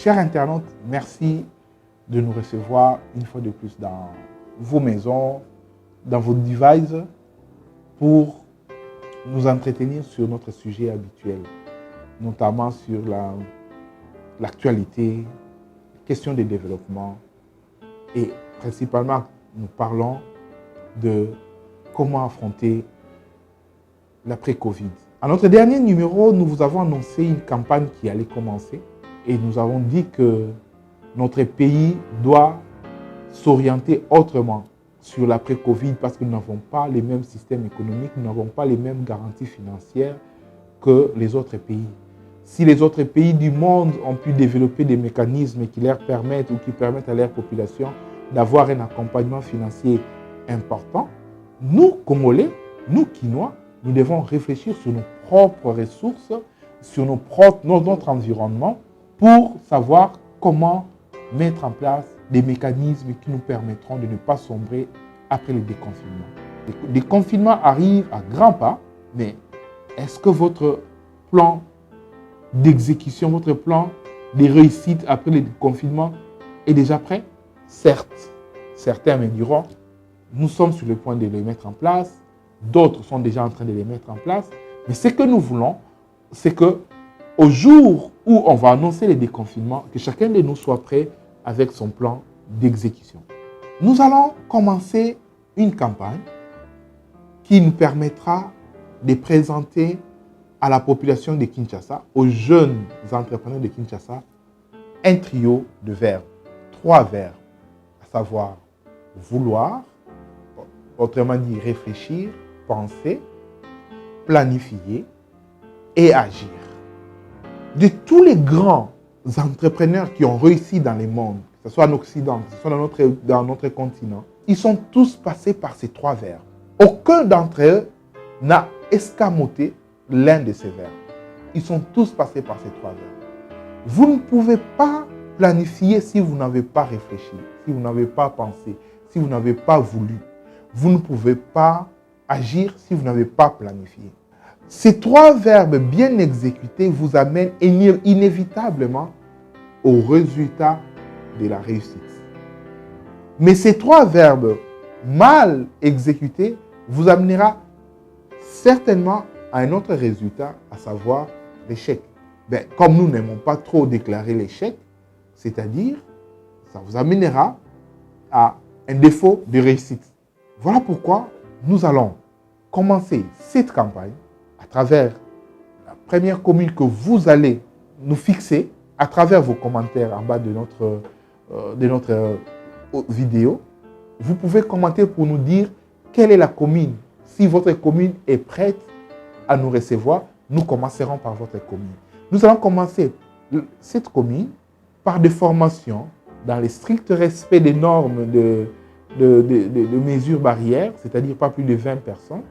Chers internautes, merci de nous recevoir une fois de plus dans vos maisons, dans vos devices, pour nous entretenir sur notre sujet habituel, notamment sur l'actualité, questions de développement et principalement nous parlons de comment affronter l'après-Covid. À notre dernier numéro, nous vous avons annoncé une campagne qui allait commencer et nous avons dit que notre pays doit s'orienter autrement sur l'après-Covid parce que nous n'avons pas les mêmes systèmes économiques, nous n'avons pas les mêmes garanties financières que les autres pays. Si les autres pays du monde ont pu développer des mécanismes qui leur permettent ou qui permettent à leur population d'avoir un accompagnement financier important, nous, Congolais, nous, Quinois, nous devons réfléchir sur nos propres ressources, sur notre environnement pour savoir comment mettre en place des mécanismes qui nous permettront de ne pas sombrer après le déconfinement. Le déconfinement arrive à grands pas, mais est-ce que votre plan d'exécution, votre plan de réussite après le déconfinement est déjà prêt? Certes, certains me diront, nous sommes sur le point de les mettre en place, d'autres sont déjà en train de les mettre en place, mais ce que nous voulons, c'est qu'au jour où on va annoncer le déconfinement, que chacun de nous soit prêt avec son plan d'exécution. Nous allons commencer une campagne qui nous permettra de présenter à la population de Kinshasa, aux jeunes entrepreneurs de Kinshasa, un trio de verbes, 3 verbes, à savoir vouloir, autrement dit réfléchir, penser, planifier et agir. De tous les grands entrepreneurs qui ont réussi dans le monde, que ce soit en Occident, que ce soit dans notre continent, ils sont tous passés par ces 3 verbes. Aucun d'entre eux n'a escamoté l'un de ces verbes. Ils sont tous passés par ces 3 verbes. Vous ne pouvez pas planifier si vous n'avez pas réfléchi, si vous n'avez pas pensé, si vous n'avez pas voulu. Vous ne pouvez pas agir si vous n'avez pas planifié. Ces 3 verbes bien exécutés vous amènent inévitablement au résultat de la réussite. Mais ces 3 verbes mal exécutés vous amènera certainement à un autre résultat, à savoir l'échec. Comme nous n'aimons pas trop déclarer l'échec, c'est-à-dire, ça vous amènera à un défaut de réussite. Voilà pourquoi nous allons commencer cette campagne à travers la première commune que vous allez nous fixer à travers vos commentaires en bas de notre vidéo. Vous pouvez commenter pour nous dire quelle est la commune. Si votre commune est prête à nous recevoir, nous commencerons par votre commune. Nous allons commencer cette commune par des formations dans le strict respect des normes de mesures barrières, c'est-à-dire pas plus de 20 personnes,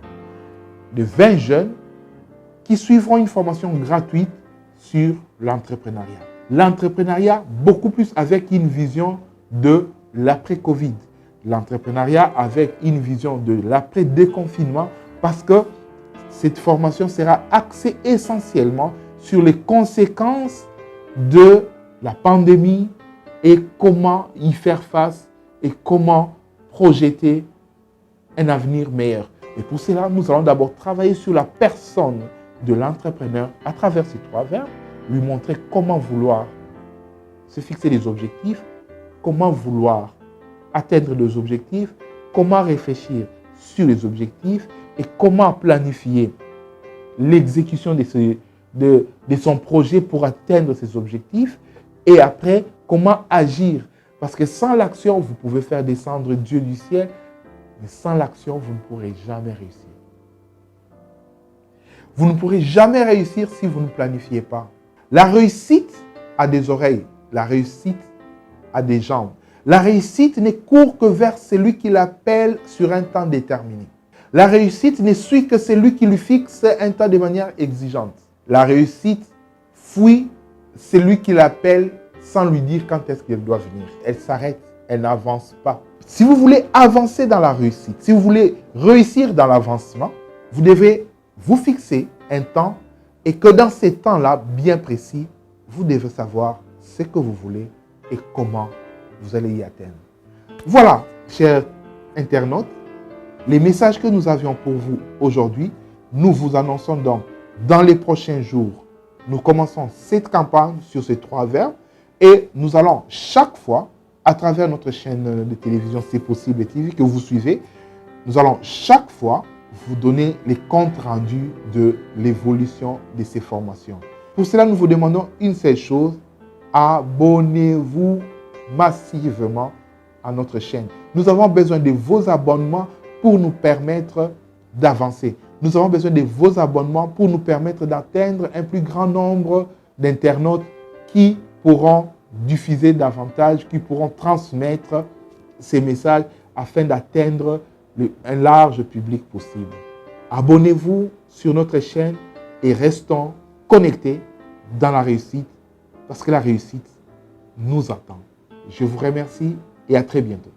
de 20 jeunes qui suivront une formation gratuite sur l'entrepreneuriat. L'entrepreneuriat beaucoup plus avec une vision de l'après-Covid. L'entrepreneuriat avec une vision de l'après-déconfinement parce que cette formation sera axée essentiellement sur les conséquences de la pandémie et comment y faire face et comment projeter un avenir meilleur. Et pour cela, nous allons d'abord travailler sur la personne de l'entrepreneur à travers ces 3 verbes, lui montrer comment vouloir se fixer des objectifs, comment vouloir atteindre des objectifs, comment réfléchir sur les objectifs et comment planifier l'exécution de son projet pour atteindre ses objectifs et après, comment agir. Parce que sans l'action, vous pouvez faire descendre Dieu du ciel, mais sans l'action, vous ne pourrez jamais réussir. Vous ne pourrez jamais réussir si vous ne planifiez pas. La réussite a des oreilles, la réussite a des jambes. La réussite ne court que vers celui qui l'appelle sur un temps déterminé. La réussite ne suit que celui qui lui fixe un temps de manière exigeante. La réussite fuit celui qui l'appelle sans lui dire quand est-ce qu'elle doit venir. Elle s'arrête, elle n'avance pas. Si vous voulez avancer dans la réussite, si vous voulez réussir dans l'avancement, vous devez vous fixer un temps et que dans ces temps-là bien précis, vous devez savoir ce que vous voulez et comment vous allez y atteindre. Voilà, chers internautes, les messages que nous avions pour vous aujourd'hui. Nous vous annonçons donc dans les prochains jours, nous commençons cette campagne sur ces 3 verbes et nous allons chaque fois, à travers notre chaîne de télévision C'est Possible TV que vous suivez, nous allons chaque fois vous donner les comptes rendus de l'évolution de ces formations. Pour cela, nous vous demandons une seule chose, abonnez-vous massivement à notre chaîne. Nous avons besoin de vos abonnements pour nous permettre d'avancer. Nous avons besoin de vos abonnements pour nous permettre d'atteindre un plus grand nombre d'internautes qui pourront diffuser davantage, qui pourront transmettre ces messages afin d'atteindre un large public possible. Abonnez-vous sur notre chaîne et restons connectés dans la réussite parce que la réussite nous attend. Je vous remercie et à très bientôt.